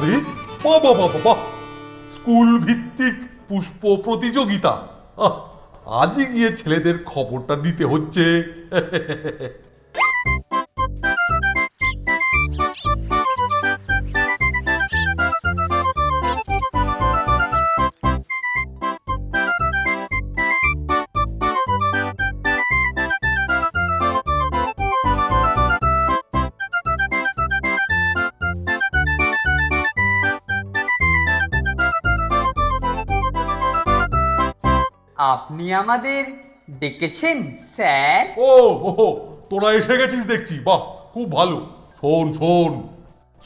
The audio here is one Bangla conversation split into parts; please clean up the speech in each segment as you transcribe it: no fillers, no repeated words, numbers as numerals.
আরে বাবা বাবা বাহ, স্কুল ভিত্তিক পুষ্প প্রতিযোগিতা। আজই গিয়ে ছেলেদের খবরটা দিতে হচ্ছে। আপনি আমাদের ডেকেছেন স্যার? ও ও, তোরা এসে গেছিস দেখছি, বাহ খুব ভালো। শোন শোন,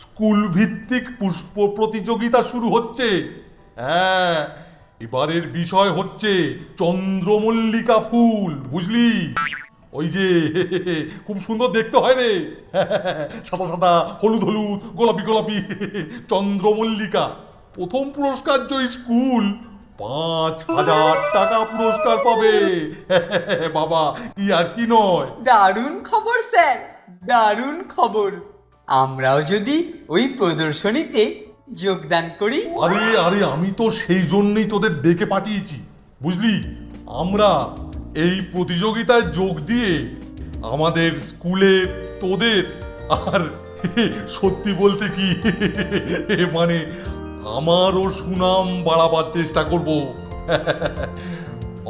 স্কুল ভিত্তিক পুষ্প প্রতিযোগিতা শুরু হচ্ছে। হ্যাঁ, এবারের বিষয় হচ্ছে চন্দ্রমল্লিকা ফুল, বুঝলি? ওই যে খুব সুন্দর দেখতে হয় রে, সাদা সাদা, হলুদ হলুদ, গোলাপি গোলাপি চন্দ্রমল্লিকা। প্রথম পুরস্কার জয়ী স্কুল 5,000 টাকা পুরস্কার পাবে। বাবা, ই আর কি নয়। দারুণ খবর স্যার, দারুণ খবর। আমরাও যদি ওই প্রদর্শনীতে যোগদান করি। আরে আরে, আমি তো সেই জন্যই তোদের ডেকে পাঠিয়েছি, বুঝলি? আমরা এই প্রতিযোগিতায় যোগ দিয়ে আমাদের স্কুলে তোদের আর সত্যি বলতে কি মানে আমারও সুনাম বাড়াবার চেষ্টা করব।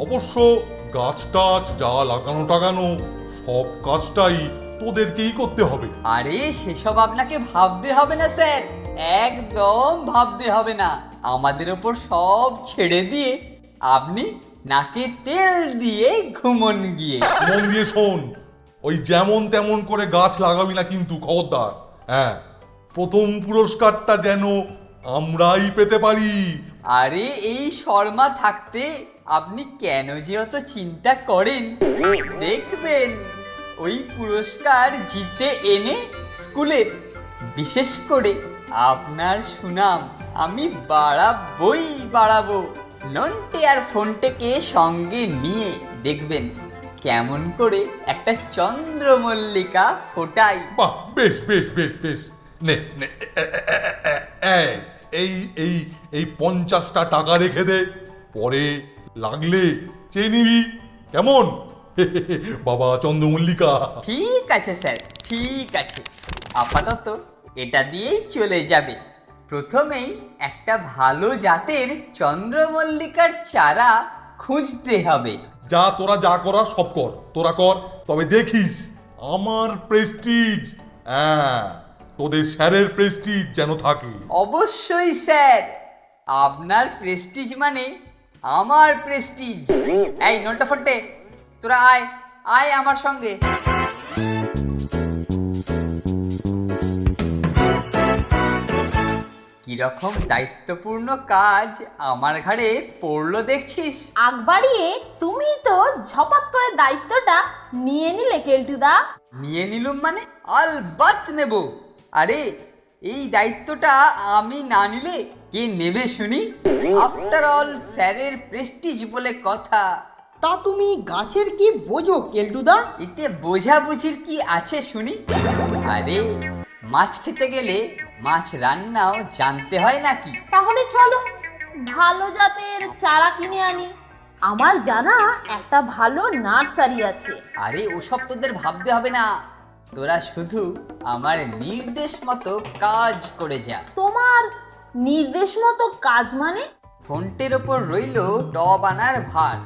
অবশ্য গাছ টাছ যা লাগানো টাগানো সব কাজটাই তোদেরকেই করতে হবে। আরে সেসব আপনাকে ভাবতে হবে না স্যার, একদম ভাবতে হবে না। আমাদের ওপর সব ছেড়ে দিয়ে আপনি নাকে তেল দিয়ে ঘুমন গিয়ে। মন দিয়ে শোন, ওই যেমন তেমন করে গাছ লাগাবি না কিন্তু, খবরদার। হ্যাঁ, প্রথম পুরস্কারটা যেন আমরাই পেতে পারি। আরে এই শর্মা থাকতে আপনি কেন যে অত চিন্তা করেন? দেখবেন ওই পুরস্কার জিতে এনে স্কুলের, বিশেষ করে আপনার সুনাম আমি বাড়াবই বাড়াবো। নন্টে আর ফোনটেকে সঙ্গে নিয়ে দেখবেন কেমন করে একটা চন্দ্রমল্লিকা ফোটাই। বাহ, বেশ বেশ বেশ বেশ। নে নে, এই এই এই 50টা টাকা রেখে দে, পরে লাগলে চেয়ে নিবি, কেমন? বাবা চন্দ্রমল্লিকা। ঠিক আছে স্যার, ঠিক আছে। আপাতত এটা দিয়েই চলে যাবে। প্রথমেই একটা ভালো জাতের চন্দ্রমল্লিকার চারা খুঁজতে হবে। যা, তোরা যা করার সব কর, তোরা কর, তবে দেখিস আমার প্রেস্টিজ, হ্যাঁ, তোদের স্যারের প্রেস্টিজ যেন থাকে। অবশ্যই স্যার, আপনার প্রেস্টিজ মানে আমার প্রেস্টিজ। এই নন্টা ফন্টে, তোরা আয় আয় আমার সঙ্গে। কিরকম দায়িত্বপূর্ণ কাজ আমার ঘাড়ে পড়লো দেখছিস? আগ বাড়িয়ে তুমি তো ঝপাত করে দায়িত্বটা নিয়ে নিলে কেলটুদা। নিয়ে নিলুম মানে? আলবাত নেব। আরে এই দায়িত্বটা আমি না নিলে কে নেবে শুনি? আফটার অল স্যারের প্রেস্টিজ বলে কথা। তা তুমি গাছের কি বোঝো কেলটুদা? এতে বোঝাবুঝির কি আছে শুনি? আরে মাছ খেতে গেলে মাছ রান্নাও জানতে হয় নাকি? তাহলে চলো ভালো জাতের চারা কিনে আনি। আমার জানা একটা ভালো নার্সারি আছে। আরে ওসব তোদের ভাবতে হবে না, তোরা শুধু আমার নির্দেশ মতো কাজ করে যা। তোমার নির্দেশ মতো কাজ মানে? ফোনটের ওপর রইল টব আনার ভার,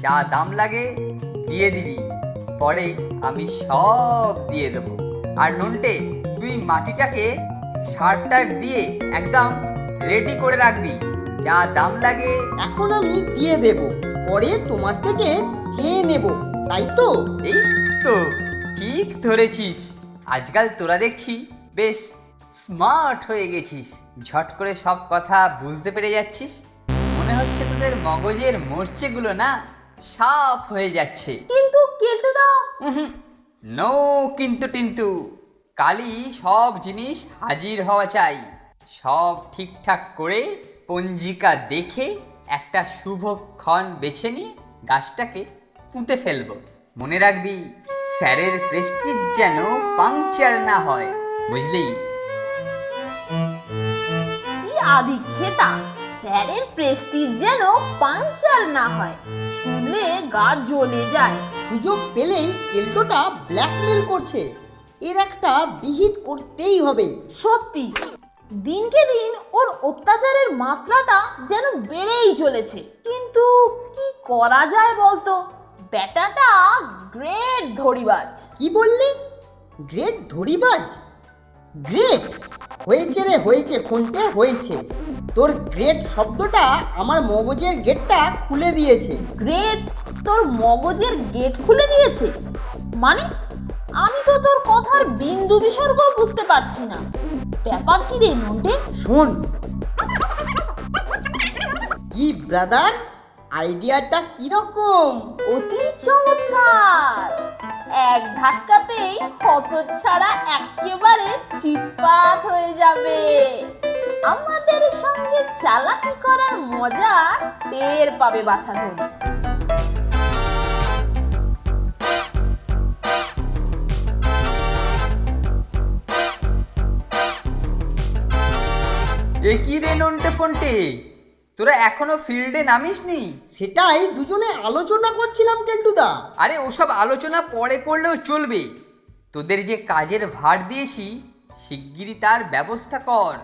যা দাম লাগে দিয়ে দিবি, পরে আমি সব দিয়ে দেবো। আর নন্টে, তুই মাটিটাকে সার টার দিয়ে একদম রেডি করে রাখবি, যা দাম লাগে। এখন আমি দিয়ে দেব, পরে তোমার থেকে চেয়ে নেব, তাই তো? এই তো ঠিক ধরেছিস। আজকাল তোরা দেখছি বেশ স্মার্ট হয়ে গেছিস, ঝট করে সব কথা বুঝতে পেরে যাচ্ছিস। মনে হচ্ছে তোদের মগজের মরচেগুলো না সাফ হয়ে যাচ্ছে। কিন্তু কেলটুদা। নো কিন্তু টিন্তু, কালই সব জিনিস হাজির হওয়া চাই। সব ঠিকঠাক করে পঞ্জিকা দেখে একটা শুভক্ষণ বেছে নিয়ে গাছটাকে পুঁতে ফেলবো। মনে রাখবি, স্যারের প্রেস্টিজ যেন পাংচার না হয়, বুঝলি? আদিক্ষেতা, স্যারের প্রেস্টিজ যেন পাংচার না হয়, শুনলে গা জ্বলে যায়। সুযোগ পেলেই কেল্টোটা ব্ল্যাকমেল করছে, এর একটা বিহিত করতেই হবে। সত্যি দিনকে দিন ওর অত্যাচারের মাত্রাটা যেন বেড়েই চলেছে। কিন্তু কি করা যায় বলতো, বেটাটা গ্রেট ধড়িবাজ। কি বললি? গ্রেট ধড়িবাজ? গ্রেট হয়েছে রে, হয়েছে ফোনটে, হয়েছে। তোর গ্রেট শব্দটা আমার মগজের গেটটা খুলে দিয়েছে। গ্রেট তোর মগজের গেট খুলে দিয়েছে মানে? আমি তো তোর কথার বিন্দু বিসর্গ বুঝতে পারছি না। ব্যাপার কি রে নন্টে? শোন, কি ব্রাদার, আইডিয়াটা কিরকম? অতি চমৎকার। এক ধাক্কাতেই হতচ্ছাড়া একেবারে চিৎপাত হয়ে যাবে। আমাদের সঙ্গে চালাকি করার মজা টের পাবে বাছাধন। এ কি রে নন্টে ফন্টে, তোরা এখনো ফিল্ডে নামিসনি? সেটাই দুজনে আলোচনা করছিলাম কেল্টুদা। আরে ওসব আলোচনা পরে করলেও চলবে, তোদের যে কাজের ভার দিয়েছি শিগগিরই তার ব্যবস্থা কর।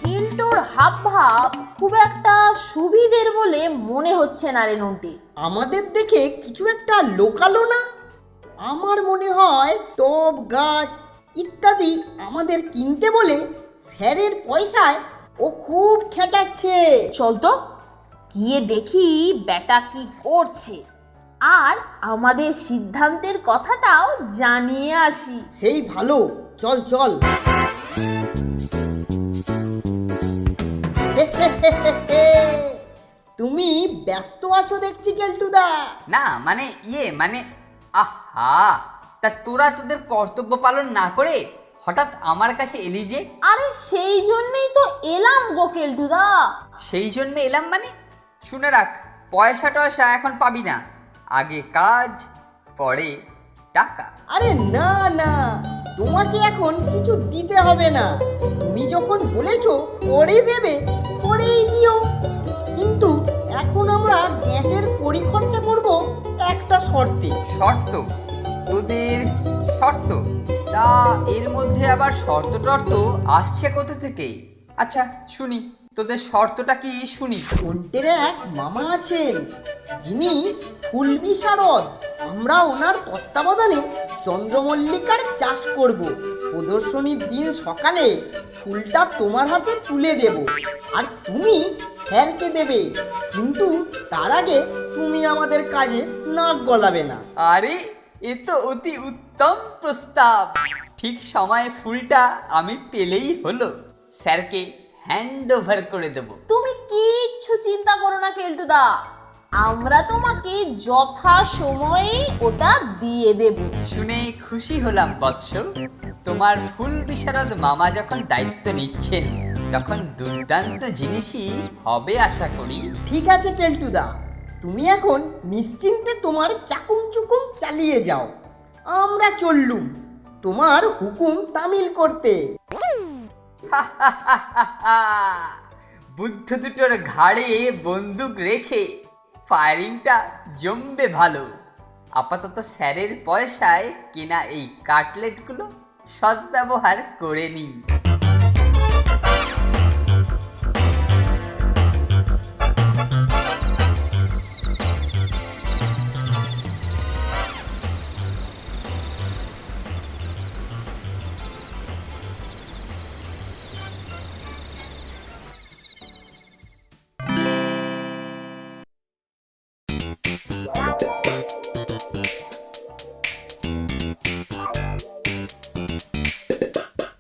কেল্টোর হাব ভাব খুব একটা সুবিধের বলে মনে হচ্ছে না রে নন্টে। আমাদের দেখে কিছু একটা লোকালো না? আমার মনে হয় টব গাছ ইত্যাদি আমাদের কিনতে বলে স্যারের পয়সায় ও খুব খেটাচ্ছে। চল তো গিয়ে দেখি বেটা কি করছে, আর আমাদের সিদ্ধান্তের কথাটাও জানিয়ে আসি। সেই ভালো, চল চল। তুমি ব্যস্ত আছো দেখছি কেল্টুদা। না মানে মানে আহা, তা তোরা তোদের কর্তব্য পালন না করে হঠাৎ আমার কাছে এলি যে? আরে সেই জন্যই তো এলাম গো কেল্টুদা। সেই জন্য এলাম মানে? শুনে রাখ, পয়সা টয়সা এখন পাবি না, আগে কাজ পরে টাকা। আরে না না, তোমাকে এখন কিছু দিতে হবে না। তুমি যখন বলেছো করে দেবে, করেই দিও। কিন্তু এখন আমরা গ্যাটের পরিখরচা করব একটা শর্তে। শর্ত? তোদের শর্ত? তা এর মধ্যে আবার শর্ত টর্ত আসছে কোথা থেকে? আচ্ছা শুনি, তোদের শর্তটা কি শুনি। ফন্টের এক মামা আছেন, যিনি ফুল বিশারদ। আমরা ওনার তত্ত্বাবধানে চন্দ্রমল্লিকার চাষ করব। প্রদর্শনীর দিন সকালে ফুলটা তোমার হাতে তুলে দেব, আর তুমি স্যারকে দেবে। কিন্তু তার আগে তুমি আমাদের কাজে নাক গলাবে না। আরে এ তো অতি উত্তম প্রস্তাব। ঠিক সময়ে ফুলটা আমি পেলেই হলো, স্যারকে হ্যান্ড ওভার করে দেব। তুমি কিচ্ছু চিন্তা করো না কেল্টুদা, আমরা তোমাকে যথা সময়ে ওটা দিয়ে দেব। শুনে খুশি হলাম বৎস। তোমার ফুল বিশারদ মামা যখন দায়িত্ব নিচ্ছেন তখন দুর্দান্ত জিনিসই হবে আশা করি। ঠিক আছে কেল্টুদা, তুমি এখন নিশ্চিন্তে তোমার চাকুম চুকুম চালিয়ে যাও। আমরা চললুম তোমার হুকুম তামিল করতে। বুদ্ধ দুটোর ঘাড়ে বন্দুক রেখে ফায়ারিংটা জমবে ভালো। আপাতত স্যারের পয়সায় কেনা এই কাটলেটগুলো সদ্ব্যবহার করে নিই।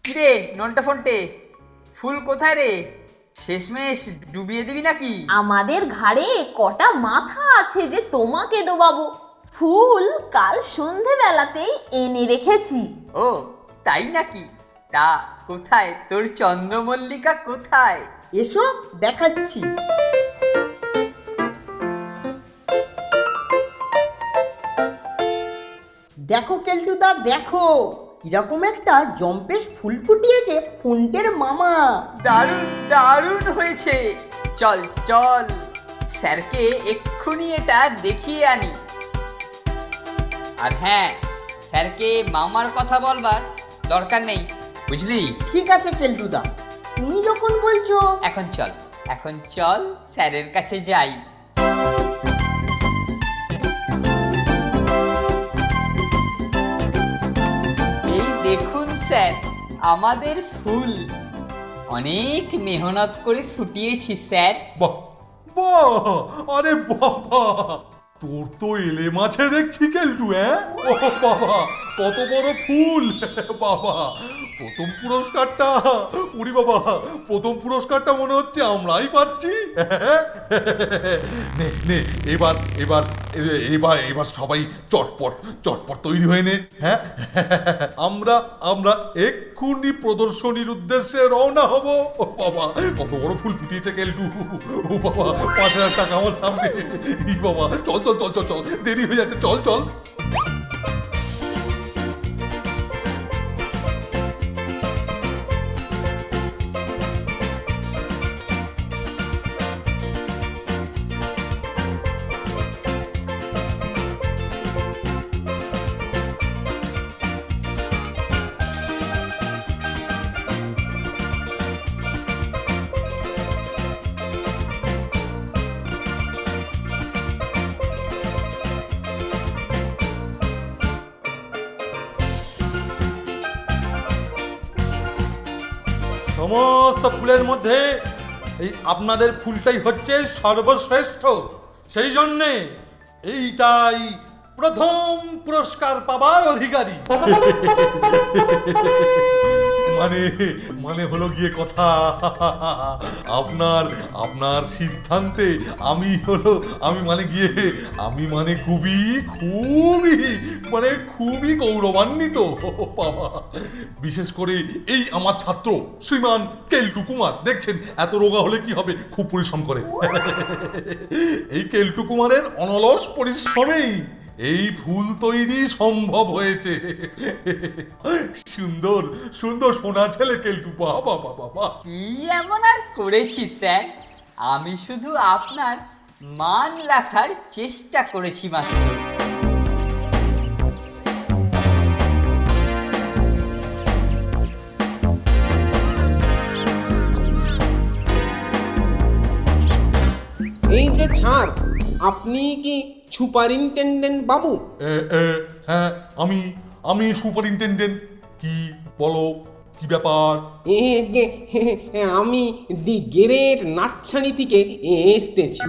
কিরে নন্টে ফন্টে, ফুল কোথায় রে? শেষমেশ ডুবিয়ে দিবি নাকি? আমাদের ঘাড়ে কটা মাথা আছে যে তোমাকে ডোবাবো। ফুল কাল সন্ধেবেলাতেই এনে রেখেছি। ও তাই নাকি? তা কোথায় তোর চন্দ্রমল্লিকা কোথায়? এসো দেখাচ্ছি। দেখো কেলটুদা দেখো, কিরকম একটা জম্পেশ ফুল ফুটিয়েছে ফোন্টের মামা। দারুণ দারুণ হয়েছে। চল চল, স্যারকে এক্ষুনি এটা দেখিয়ে আনি। আর হ্যাঁ, স্যারকে মামার কথা বলবার দরকার নেই, বুঝলি? ঠিক আছে কেলটুদা, তুমি যখন বলছো। এখন চল, এখন চল স্যারের কাছে যাই। এই দেখুন স্যার, আমাদের ফুল অনেক মেহনত করে ফুটিয়েছি স্যার। বাহ বাহ, আরে বাবা, তোর তো এলে মাছে দেখছি কেলটু। হ্যাঁ, ও বাবা, কত বড় ফুল! বাবা, প্রথম পুরস্কারটা, উরি বাবা, প্রথম পুরস্কারটা মনে হচ্ছে আমরাই পাচ্ছি। নে নে, এবার এবার এবার এবার সবাই চটপট চটপট তৈরি হয়ে নে। হ্যাঁ, আমরা আমরা এক্ষুনি প্রদর্শনীর উদ্দেশ্যে রওনা হব। ও বাবা, কত বড় ফুল ফুটিয়েছে কেলটু! ও বাবা, 5,000 টাকা আমার সামনে। এই বাবা, চল চল চল চল চল, দেরি হয়ে যাচ্ছে, চল চল। সমস্ত ফুলের মধ্যে এই আপনাদের ফুলটাই হচ্ছে সর্বশ্রেষ্ঠ। সেই জন্যে এইটাই প্রথম পুরস্কার পাবার অধিকারী। মানে মানে হলো গিয়ে কথা, আপনার আপনার সিদ্ধান্তে আমি মানে খুবই খুবই মানে খুবই গৌরবান্বিত। বাবা, বিশেষ করে এই আমার ছাত্র শ্রীমান কেলটু কুমার, দেখছেন এত রোগা হলে কি হবে, খুব পরিশ্রম করে। এই কেলটু কুমারের অনলস পরিশ্রমেই এই ফুল তৈরি সম্ভব হয়েছে। সুন্দর সুন্দর সোনা ছেলে কেলটু, বাবা বাবা বাবা। কি এমন আর করেছি স্যার, আমি শুধু আপনার মান রাখার চেষ্টা করেছি মাত্র। এই যে ছাড়, আপনি কি সুপারিনটেন্ডেন্ট বাবু? হ্যাঁ, আমি সুপারিনটেন্ডেন্ট। কি বলো, কি ব্যাপার? আমি দি গ্রেট নার্সারি থেকে এসতেছি।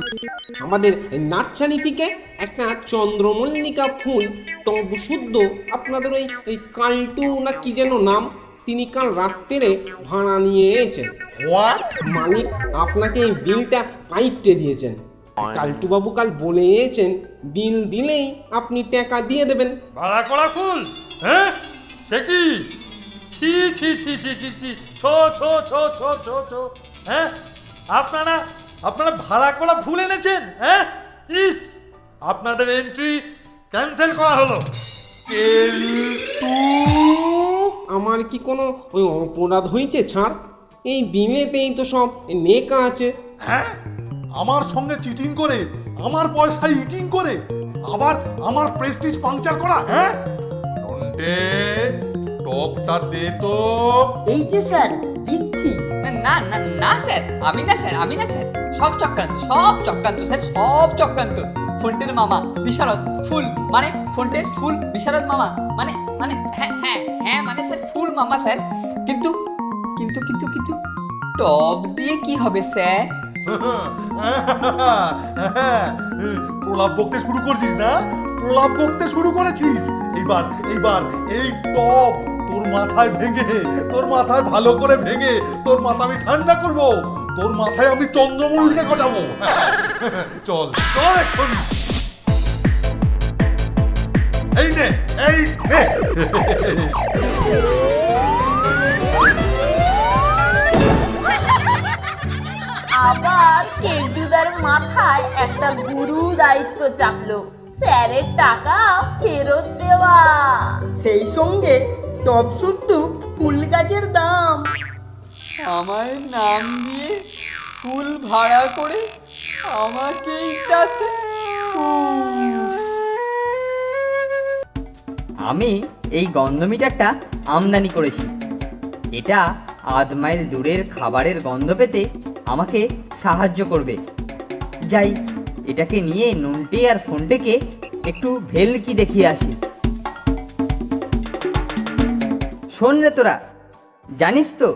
আমাদের নার্সারি থেকে একটা চন্দ্রমল্লিকা ফুল টব শুদ্ধ আপনাদের ওই কালটু না কি যেন নাম, তিনি কাল রাত্রে ভাড়া নিয়ে এসেছেন। মালিক আপনাকে এই বিলটা পাইটে দিয়েছেন। কালটু বাবু কাল বলেছেন বিল দিলেই আপনি টাকা দিয়ে দেবেন। ভাড়া করা ফুল? হ্যাঁ, সে কি? ছি ছি ছি ছি ছি ছি, ছো ছো ছো ছো ছো ছো। হ্যাঁ, আপনারা ভাড়া করা ফুল এনেছেন? হ্যাঁ, ইস, আপনাদের এন্ট্রি ক্যান্সেল করা হলো। কেলটু, আমার কি কোনো ওই অপরাধ হয়েছে ছাড়? এই বিলেতেই তো সব লেখা আছে। হ্যাঁ, আমার সঙ্গে চিটিং করে, আমার পয়সায় ইটিং করে, আবার আমার প্রেস্টিজ পাংচার করা। হ্যাঁ, নন্টে, টপটা দে তো। এই যে স্যার দিচ্ছি। না না না না স্যার, আমি না স্যার, সব চক্রান্ত স্যার, সব চক্রান্ত। ফোন্টের মামা বিশারদ ফুল, মানে ফোন্টের ফুল বিশারদ মামা, মানে মানে হ্যাঁ হ্যাঁ হ্যাঁ মানে স্যার ফুল মামা স্যার। কিন্তু কিন্তু কিন্তু কিন্তু টব দিয়ে কি হবে স্যার? প্রলাপ বকতে শুরু করছিস না? প্রলাপ বকতে শুরু করেছিস। এইবার এই টপ তোর মাথায় ভেঙে, তোর মাথায় ভালো করে ভেঙে, তোর মাথা আমি ঠান্ডা করব, তোর মাথায় আমি চন্দ্রমল্লিকা গজাবো। চল চল এখন। এই নে, এই নে। আবার কেলটুদার মাথায় একটা গুরু দায়িত্ব চাপলো, স্যারের টাকা ফেরত দেওয়া। সেই সঙ্গে টব শুদ্ধ ফুল গাছের দাম। আমার নাম দিয়ে ফুল ভাড়া করে আমাকেই ডাকে। আমি এই গন্ধ মিটারটা আমদানি করেছি। এটা আধ মাইল দূরের খাবারের গন্ধ পেতে আমাকে সাহায্য করবে। যাই, এটাকে নিয়ে নুনটে আর ফোনটেকে একটু ভেলকি দেখিয়ে আসি। শোন রে তোরা, জানিস তো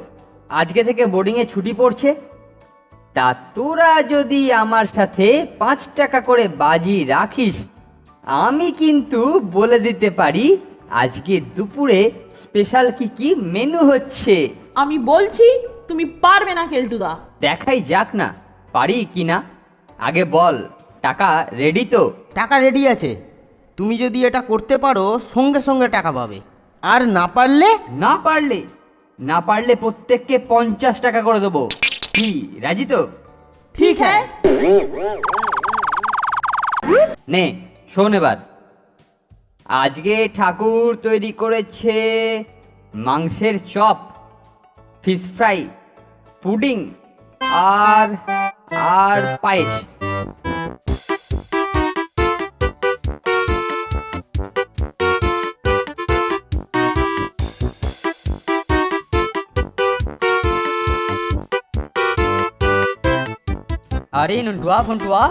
আজকে থেকে বোর্ডিংয়ে ছুটি পড়ছে। তা তোরা যদি আমার সাথে 5 টাকা করে বাজি রাখিস, আমি কিন্তু বলে দিতে পারি আজকে দুপুরে স্পেশাল কি কি মেনু হচ্ছে। আমি বলছি তুমি পারবে না কেলটুদা। দেখাই যাক না পারি কি না। আগে বল, টাকা রেডি তো? টাকা রেডি আছে। তুমি যদি এটা করতে পারো সঙ্গে সঙ্গে টাকা পাবে, আর না পারলে না পারলে প্রত্যেককে 50 টাকা করে দেবো। কি, রাজি তো? ঠিক হ্যাঁ। নে শোন এবার, আজকে ঠাকুর তৈরি করেছে মাংসের চপ, ফিশ ফ্রাই, পুডিং আর আর পায়েস। আরে নন্টুয়া ফন্টুয়া,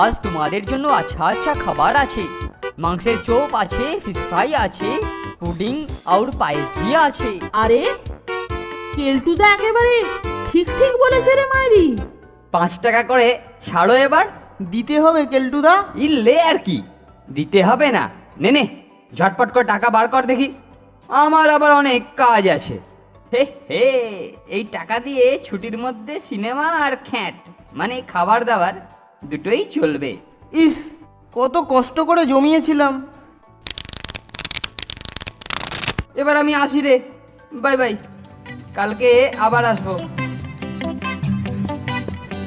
আজ তোমাদের জন্য আচ্ছা আচ্ছা খাবার আছে। মাংসের চপ আছে, ফিশ ফ্রাই আছে, পুডিং আর পায়েস भी আছে। আরে কেলটুদা একেবারে ঠিক ঠিক বলেছে রে মাইরি। 5 টাকা করে ছাড়ো এবার। দিতে হবে কেলটুদা। ইলে আর কি, দিতে হবে না। নে নে ঝটপট করে টাকা বার কর দেখি, আমার আবার অনেক কাজ আছে। হে হে, এই টাকা দিয়ে ছুটির মধ্যে সিনেমা আর খ্যাট মানে খাবার দাবার দুটোই চলবে। ইস, কত কষ্ট করে জমিয়েছিলাম। এবার আমি আসি রে, বাই বাই, কালকে আবার আসবো।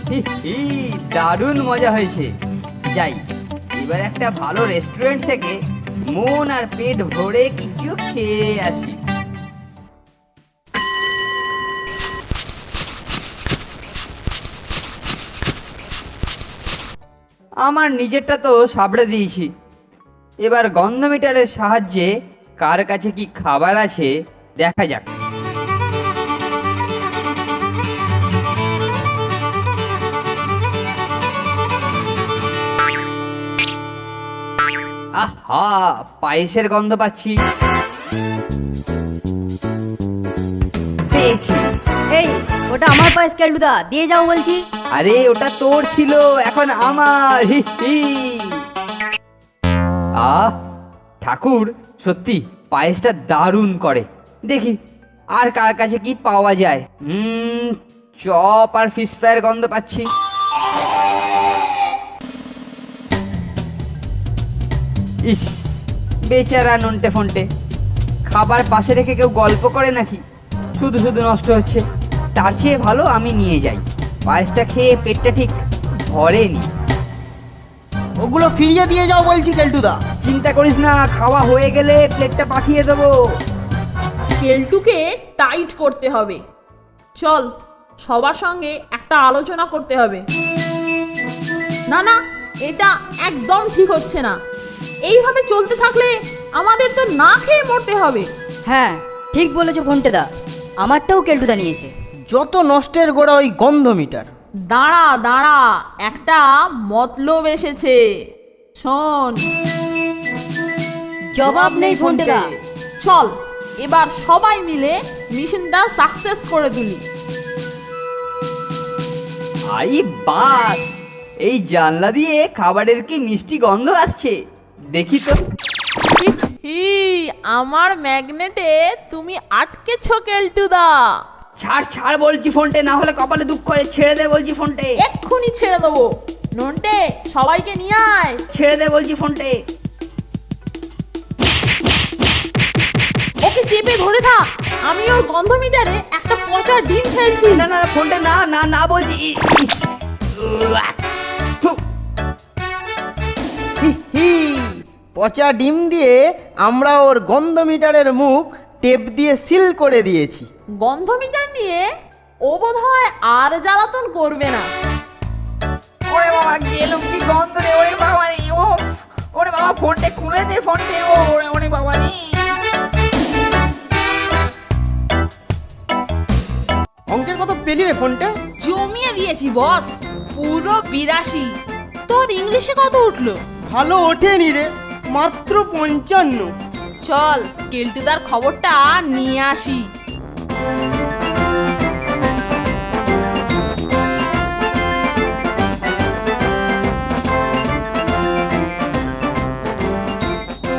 হি হি, দারুণ মজা হয়েছে। যাই, এবার একটা ভালো রেস্টুরেন্ট থেকে মন আর পেট ভরে কিছু খেয়ে আসি। আমার নিজেরটা তো সাবড়ে দিয়েছি, এবার গন্ধ মিটারের সাহায্যে কার কাছে কি খাবার আছে দেখা যাক। আহা, পায়েসের গন্ধ পাচ্ছি। পেয়েছি। এই, ওটা আমার পায়েস কেলটুদা, দিয়ে যাও বলছি। আরে ওটা তোর ছিল, এখন আমার। হি হি। আহ, ঠাকুর সত্যি পায়েসটা দারুণ করে। দেখি আর কার কাছে কি পাওয়া যায়। চপ আর ফিশ ফ্রাইয়ের গন্ধ পাচ্ছি। ইস, বেচারা নন্টে ফন্টে, খাবার পাশে রেখে কেউ গল্প করে নাকি? শুধু শুধু নষ্ট হচ্ছে। তার চেয়ে ভালো আমি নিয়ে যাই, পায়েসটা খেয়ে পেটটা ঠিক ভরেনি। ওগুলো ফিরিয়ে দিয়ে যাও বলছি কেলটুদা। চিন্তা করিস না, খাওয়া হয়ে গেলে প্লেটটা পাঠিয়ে দেবো। কেলটুকে টাইট করতে হবে। চল, সবার সঙ্গে একটা আলোচনা করতে হবে। না না, এটা একদম ঠিক হচ্ছে না। এইভাবে চলতে থাকলে আমাদের তো না খেয়ে মরতে হবে। হ্যাঁ, ঠিক বলেছো ফোনটেদা, আমারটাও কেলটুদা নিয়েছে। যত নষ্টের গোড়া ওই গন্ধ মিটার। দাঁড়া দাঁড়া, একটা মতলব এসেছে, শোন। জবাব নেই ফোনটেদা। চল, এবার সবাই মিলে মিশনটা সাকসেস করে তুলি। আই বাস, এই জানলা দিয়ে খাবারের কি মিষ্টি গন্ধ আসছে, দেখি তো। হি, আমার ম্যাগনেটে তুমি আটকেছো কেলটুদা। ছাড় ছাড় বলছি ফোনটে, না হলে কপালে দুঃখ হয়ে। ছেড়ে দে বলছি ফোনটে। এক্ষুনি ছেড়ে দেবো। নন্টে, সবাইকে নিয়ে আয়। ছেড়ে দে বলছি ফোনটে। ওকে চেপে ধরে থাক, আমি ওর গন্ধ মিটারে একটা পচা ডিম ফেলছি। না না না, ফোনটা না না না বলছি। ইস, থু। হি হি, পচা ডিম দিয়ে আমরা ওর গন্ধ মিটারের মুখ টেপ দিয়ে সিল করে দিয়েছি। গন্ধ মিটার নিয়ে ও বোধহয় আর জ্বালাতন করবে না। ওরে বাবা গেলুম কি গন্ধ রে, ওরে বাবা রে, ও ওরে বাবা ফোনটা খুলে দে, ফোনটা ও ওরে ওরে বাবা রে। অঙ্কের কত পেলি রে ফোনটা? জমিয়ে দিয়েছি বস, পুরো 82। তোর ইংলিশে কত উঠলো? ভালো ওঠেনি রে, মাত্র 55। চল কেলটুদার খবরটা নিয়ে আসি।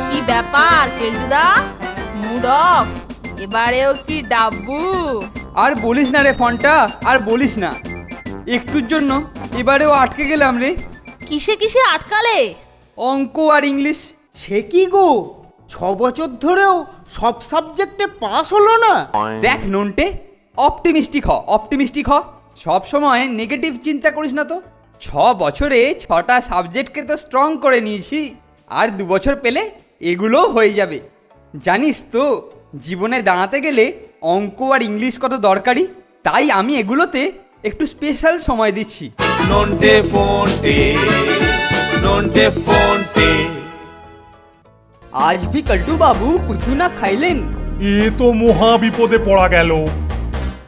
কি ব্যাপার কেলটুদা, মুড অফ? এবারেও কি ডাব্বু? আর বলিস না রে ফোনটা, আর বলিস না, একটুর জন্য এবারেও আটকে গেলাম রে। কিসে কিসে আটকালে? অঙ্ক আর ইংলিশ। সে কি গো, 6 বছর ধরেও সব সাবজেক্টে পাস হলো না? দেখ নন্টে, অপটিমিস্টিক হ, অপটিমিস্টিক হ, সব সময় নেগেটিভ চিন্তা করিস না তো। 6 বছরে 6টা সাবজেক্টকে তো স্ট্রং করে নিয়েছি, আর 2 বছর পেলে এগুলো হয়ে যাবে। জানিস তো জীবনে দাঁড়াতে গেলে অঙ্ক আর ইংলিশ কত দরকারি, তাই আমি এগুলোতে একটু স্পেশাল সময় দিচ্ছি। নন্টে ফোনটে, নন্টে ফোনটে। आज भी कल्टू बाबू कुछ ना खाइलेन। এ তো মহা বিপদে পড়া গেল।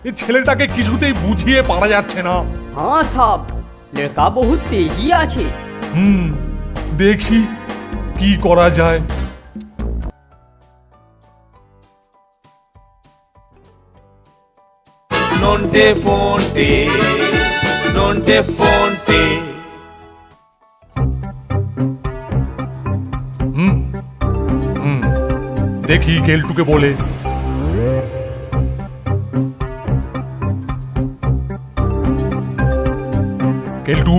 এই ছেলেটাকে কিছুতেই বুঝিয়ে পারা যাচ্ছে না। हाँ साहब, लड़का बहुत तेजी आछे। দেখি কি করা যায়। নন্টে ফোনটে, নন্টে ফোনটে। দেখি কেলটুকে বলে। কেলটু,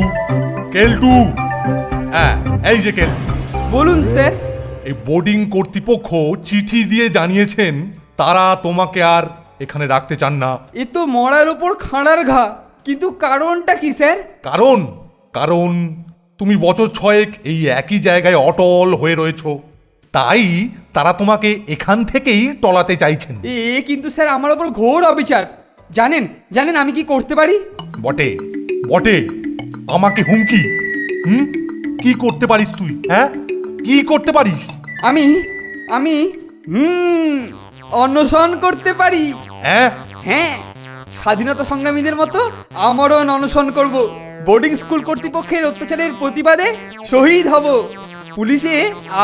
কেলটু, হ্যাঁ এই যে কেলটু। বলুন স্যার। এই বোর্ডিং কর্তৃপক্ষ চিঠি দিয়ে জানিয়েছেন তারা তোমাকে আর এখানে রাখতে চান না। এ তো মরার ওপর খাঁড়ার ঘা, কিন্তু কারণটা কি স্যার? কারণ কারণ তুমি বছর 6 এই একই জায়গায় অটল হয়ে রয়েছো, তাই তারা তোমাকে এখান থেকেই টলাতে চাইছেন। এ কিন্তু স্যার আমার ওপর ঘোর অবিচার। জানেন জানেন আমি কি করতে পারি? বটে বটে, আমাকে হুমকি? কি করতে পারিস তুই? হ্যাঁ, কি করতে পারিস? আমি আমি অনশন করতে পারি। হ্যাঁ, হ্যাঁ, স্বাধীনতা সংগ্রামীদের মতো আমারও অনশন করব। বোর্ডিং স্কুল কর্তৃপক্ষের অত্যাচারের প্রতিবাদে শহীদ হব। পুলিশে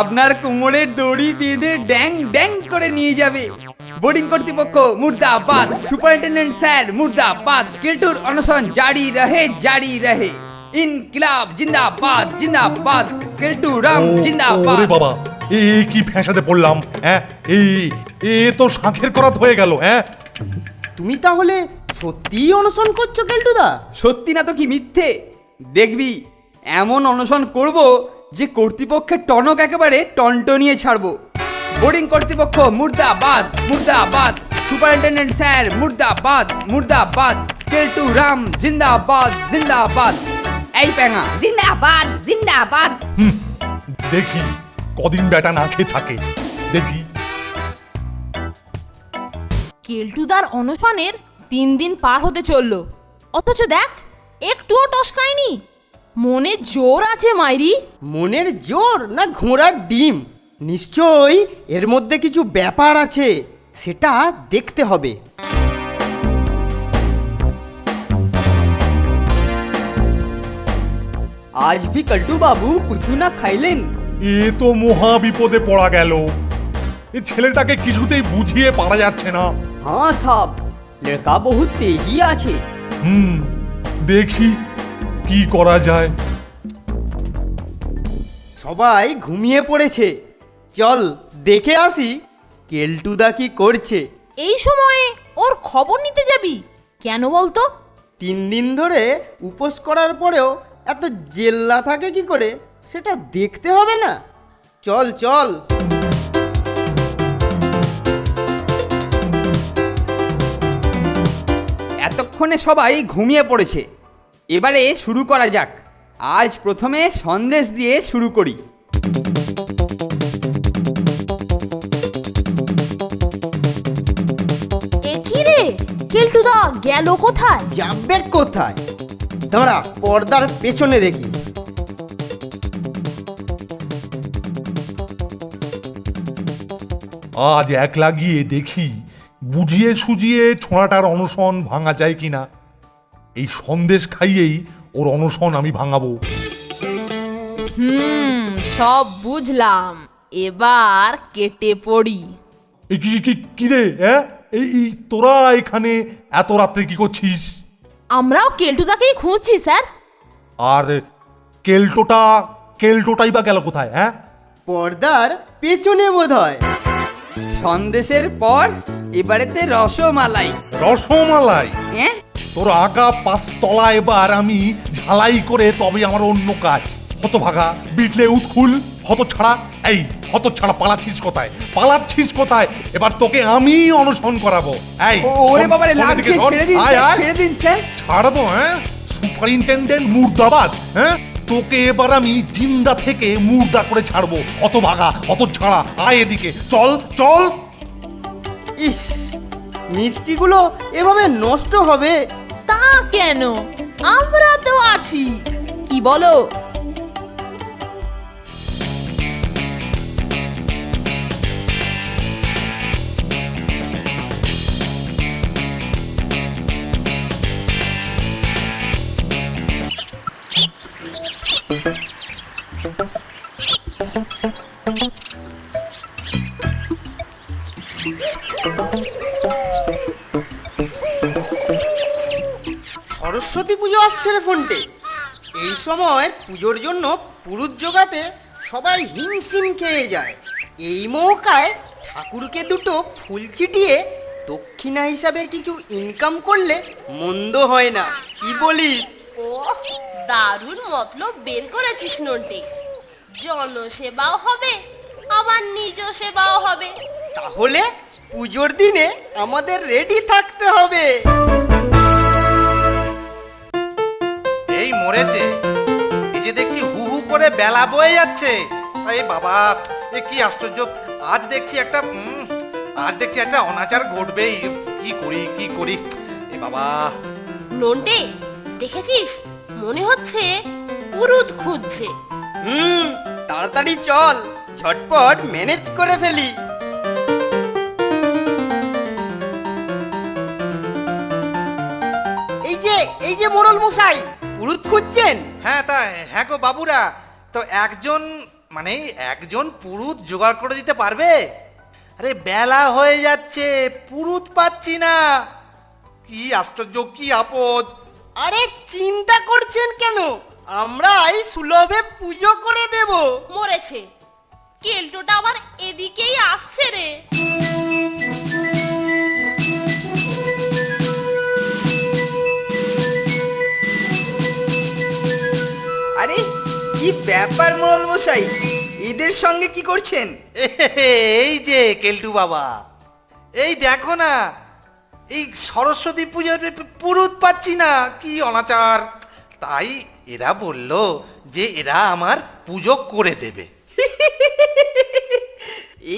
আপনার কোমরের দড়ি বেঁধে ড্যাং ড্যাং করে নিয়ে যাবে। বোর্ডিং কর্তৃপক্ষ মুর্দাবাদ, সুপারিনটেন্ডেন্ট স্যার মুর্দাবাদ, কেলটুর অনশন জারি রহে জারি রহে। ইনকিলাব জিন্দাবাদ জিন্দাবাদ, কেলটু রাম জিন্দাবাদ। ওরে বাবা, এ কি ফ্যাসাদে পড়লাম। হ্যাঁ, এ তো শাঁখের করাত হয়ে গেল। হ্যাঁ, তুমি তাহলে সত্যিই অনশন করছো কেলটুদা? সত্যি না তো কি মিথ্যে? দেখবি এমন অনশন করব যে কর্তৃপক্ষের টনক একেবারে টনটনিয়ে ছাড়বো। বোর্ডিং কর্তৃপক্ষ মুর্দাবাদ মুর্দাবাদ, সুপারিনটেন্ডেন্ট স্যার মুর্দাবাদ মুর্দাবাদ, কেলটু রাম জিন্দাবাদ জিন্দাবাদ। এই প্যাঙা জিন্দাবাদ জিন্দাবাদ। দেখি কদিন বেটা না খেয়ে থাকে, দেখি। কেলটুদার অনশনের 3 দিন পার হতে চললো, অথচ দেখ একটুও টসকায়নি। মনে জোর আছে মাইরি। মনের জোর না ঘোড়ার ডিম? নিশ্চয়ই এর মধ্যে কিছু ব্যাপার আছে, সেটা দেখতে হবে। आज भी कल्टू बाबू कुछ ना खाइलेन। এ তো মহা বিপদে পড়া গেল। এই ছেলেটাকে কিছুতেই বুঝিয়ে পারা যাচ্ছে না। हाँ साहब, लड़का बहुत तेजी आछे। দেখি কি করা যায়। সবাই ঘুমিয়ে পড়েছে, চল দেখে আসি কেলটুদা কি করছে। এই সময়ে ওর খবর নিতে যাবি কেন বলতো? 3 দিন ধরে উপোস করার পরেও এত জেল্লা থাকে কি করে সেটা দেখতে হবে না? চল চল। ততক্ষণে সবাই ঘুমিয়ে পড়েছে। এবারে শুরু করা যাক। আজ প্রথমে সন্দেশ দিয়ে শুরু করি। এ কি রে, কেলটুদা গেল কোথায়? যাবে কোথায়? দাঁড়া, পর্দার পেছনে দেখি। আজ একলা গিয়ে দেখি বুঝিয়ে সুজিয়ে ছোঁড়াটার অনশন ভাঙা যায় কিনা। এই সন্দেশ খাইয়েই ওর অনশন আমি ভাঙাবো। সব বুঝলাম, এবার কেটে পড়ি। এই কি রে, হ্যাঁ? এই তোরা এখানে এত রাত্রে কি করছিস? আমরাও কেলটুদাকেই খুঁজছি স্যার। আর কেলটোটাই বা গেল কোথায়? হ্যাঁ, পর্দার পেছনে বোধহয়। সন্দেশের পর এবারেতে রসমালাই। রসমালাই? হ্যাঁ, তোর আগা পাঁচতলা এবার আমি ঝালাই করে তবে আমার অন্য কাজ। হতভাগা, বিটলে উৎকুল, হতছাড়া। এই হতছাড়া, পালাচ্ছিস কোথায়? এবার তোকে আমি অনশন করাবো। এই ওরে বাবারে, শোন, লাগছে, এদিকে শোন। ছেড়ে দিন আয়, স্যার, আয়। ছেড়ে দিন স্যার। ছাড়বো? হ্যাঁ, সুপারিনটেন্ডেন্ট মুর্দাবাদ। হ্যাঁ, তোকে এবার আমি জিন্দা থেকে মুর্দা করে ছাড়বো। হতভাগা, হতছাড়া, আয় এদিকে, চল। ইস, মিষ্টিগুলো এভাবে নষ্ট হবে? তা কেন, আমরা তো আছি, কি বলো? সরস্বতী পুজো আসছে রে ফোনটে। এই সময় পুজোর জন্য পুরুত জোগাতে সবাই হিমশিম খেয়ে যায়। এই মৌকায় ঠাকুরকে দুটো ফুল ছিটিয়ে দক্ষিণা হিসাবে কিছু ইনকাম করলে মন্দ হয় না, কি বলিস? ও দারুণ মতলব বের করেছিস নন্টে। জনসেবাও হবে, আবার নিজ সেবাও হবে। তাহলে পুজোর দিনে আমাদের রেডি থাকতে হবে। এই মরেছে, এই যে দেখছি হু হু করে বেলা বয়ে যাচ্ছে। এই বাবা, এ কি আশ্চর্য! আজ দেখছি একটা অনাচার ঘটবেই। কি করি এ বাবা। নন্টে, দেখেছিস, মনে হচ্ছে পুরুত খুঁজছে। তাড়াতাড়ি চল, ঝটপট ম্যানেজ করে ফেলি। এই যে মোড়ল মশাই, পুরুত খুঁজছেন? হ্যাঁ গো বাবুরা, তো একজন পুরুত জোগাড় করে দিতে পারবে? আরে বেলা হয়ে যাচ্ছে, পুরুত পাচ্ছি না। কি আশ্চর্য, কি আপদ! আরে চিন্তা করছেন কেন, আমরাই সুলভে পুজো করে দেব। মরেছে, কেলটোটা আবার এদিকেই আসছে রে। আরে কি ব্যাপার মোড়ল মশাই, এদের সঙ্গে কি করছেন? এই যে কেলটু বাবা, এই দেখো না, এই সরস্বতী পুজোর পুরুত পাচ্ছি না, কি অনাচার! তাই এরা বলল যে এরা আমার পুজো করে দেবে।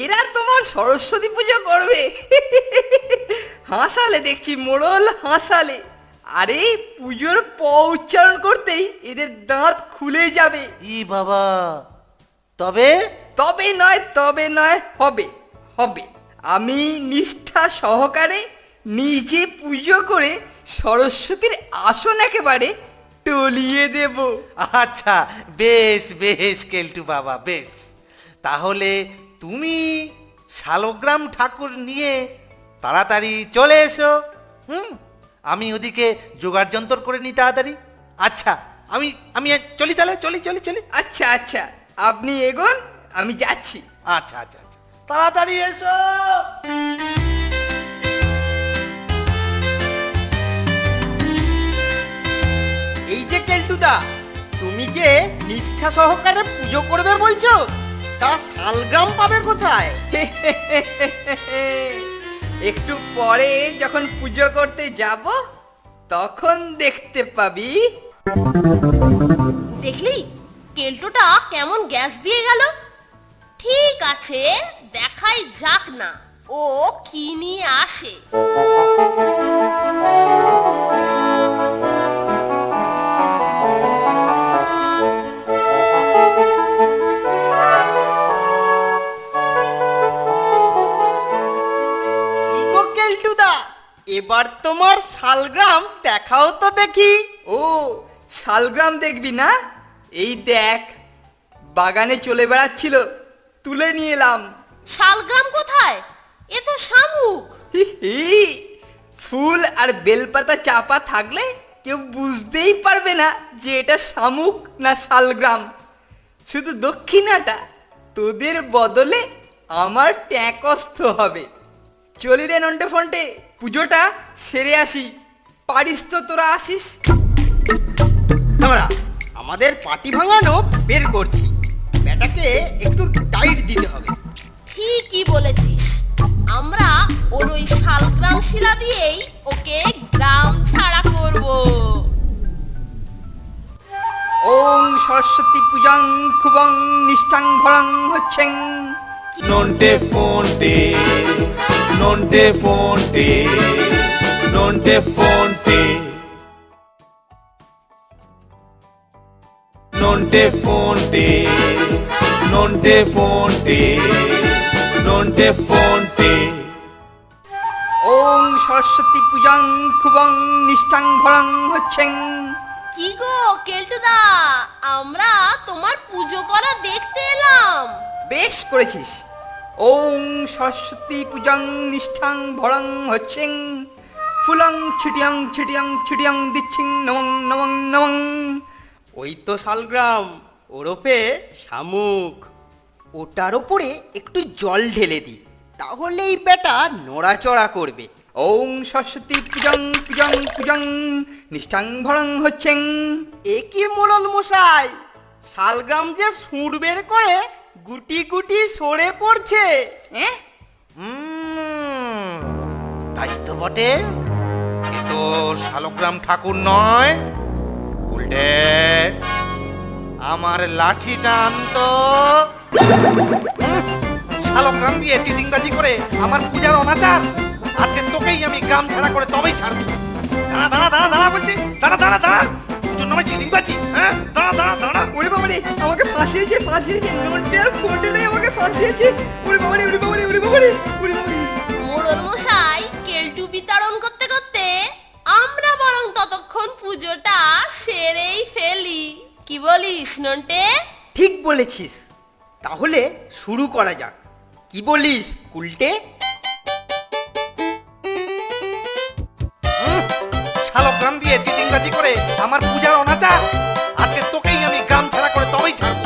এরা তোমার সরস্বতী পুজো করবে? হাসালে দেখছি মোড়ল, হাসালে। আরে পুজোর প উচ্চারণ করতেই এদের দাঁত খুলে যাবে। ই বাবা, তবে তবে নয়, হবে। আমি নিষ্ঠা সহকারে নিজে পুজো করে সরস্বতীর আসন একেবারে টলিয়ে দেব। আচ্ছা, বেশ কেলটু বাবা, বেশ। তাহলে তুমি শালগ্রাম ঠাকুর নিয়ে তাড়াতাড়ি চলে এসো। আমি ওদিকে জোগাড় যন্তর করে নিই তাড়াতাড়ি। আচ্ছা, আমি চলি তাহলে, চলি। আচ্ছা, আপনি এগোন, আমি যাচ্ছি। আচ্ছা, তাড়াতাড়ি এসো। এই যে কেলটুদা, তুমি যে নিষ্ঠা সহকারে পুজো করবে বলছো, তা শালগ্রাম পাবে কোথায়? একটু পরে যখন পুজো করতে যাব তখন দেখতে পাবি। দেখলি কেল্টোটা কেমন গ্যাস দিয়ে গেল। ঠিক আছে, দেখাই যাক না ও কি নিয়ে আসে। কি গো কেলটুদা, এবার তোমার শালগ্রাম দেখাও তো দেখি। ও শালগ্রাম দেখবি না? এই দেখ, বাগানে চলে বেড়াচ্ছিল, তুলে নিয়ে এলাম। শালগ্রাম কোথায়? এ তো শামুক। হি হি, ফুল আর বেলপাতা চাপা থাকলে কেউ বুঝতেই পারবে না যে এটা শামুক না শালগ্রাম। শুধু দক্ষিণাটা তোদের বদলে আমার ট্যাকস্থ হবে। চলি রে নন্টে ফন্টে, পুজোটা সেরে আসি। পারিস তো তোরা আসিস? আমরা আমাদের পাটি ভাঙানো বের করছি, ব্যাটাকে একটু টাইট দিতে হবে। ঠিকই বলেছিস, আমরা ওর ওই শালগ্রাম শিলা দিয়েই ওকে গ্রাম ছাড়া করব। ওং সরস্বতী পূজাং খুবং নিষ্ঠাং ভরং হচ্ছেন। নন্টে ফন্টে, নন্টে ফন্টে, নন্টে ফন্টে, নন্টে ফন্টে, নন্টে ফন্টে, নন্টে ফন্টে। ওং সরস্বতী পূজাং খুবং নিষ্ঠাং ভরং হচ্ছেন। কি গো কেল্টুদা, আমরা তোমার পুজো করা দেখতে এলাম। বেশ করেছিস। ওং সরস্বতী পূজাং নিষ্ঠাং ভরং হচ্ছেন। ফুলং ছিটিয়ং ছিটিয়ং ছিটিয়ং দিচ্ছিং নমং নমং নমং। ওই তো শালগ্রাম, ওরফে শামুক। ওটার ওপরে একটু জল ঢেলে দি, তাহলে এই ব্যাটা নড়াচড়া করবে। ওং সরস্বতী পূজাং পূজাং পূজাং নিষ্ঠাং ভরং হচ্ছেন। এ কি মোড়ল মশাই, শালগ্রাম যে সুর বের করে গুটি গুটি সরে পড়ছে। হ্যাঁ, তাই তো বটে। এ তো শালগ্রাম ঠাকুর নয়, উল্টে আমার লাঠিটা আনতো। শালগ্রাম দিয়ে চিটিংবাজি করে আমার পূজার অনাচার, আজকে তোকেই আমি গ্রাম ছাড়া করে তবেই ছাড়বো। দাঁড়া দাঁড়া দাঁড়া দাঁড়া বলছি, দাঁড়া দাঁড়া দাঁড়া, পুজোর নামে চিটিংবাজি, হ্যাঁ দাঁড়া দাঁড়া দাঁড়া। ওরে বাবা রে, আমাকে ফাঁসিয়েছে ফাঁসিয়েছে, নন্টে আর ফন্টে নেই, আমাকে ফাঁসিয়েছে। ওরে বাবা রে, ওরে বাবা রে, ওরে বাবা রে, ওরে বাবা রে। মোড়ল মশাই কেল্টু বিতরণ করতে করতে আমরা বরং ততক্ষণ পুজোটা সেরেই ফেলি। কি বলিস নন্টে? ঠিক বলেছিস, তাহলে শুরু করা যাক। কি বলিস উল্টে? শালগ্রাম দিয়ে চিটিংবাজি করে আমার পূজার অনাচার, আজকে তোকেই আমি গ্রাম ছাড়া করে তবেই ছাড়বো।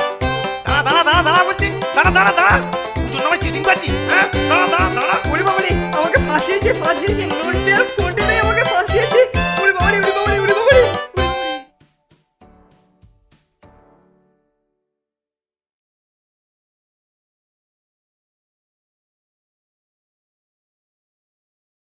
দাঁড়া দাঁড়া দাঁড়া দাঁড়া বলছি, দাঁড়া দাঁড়া দাঁড়া, পুজোর নামে চিটিংবাজি, হ্যাঁ দাঁড়া দাঁড়া দাঁড়া। ওরে বাবা রে, আমাকে ফাঁসিয়েছে ফাঁসিয়েছে, নন্টে আর ফন্টে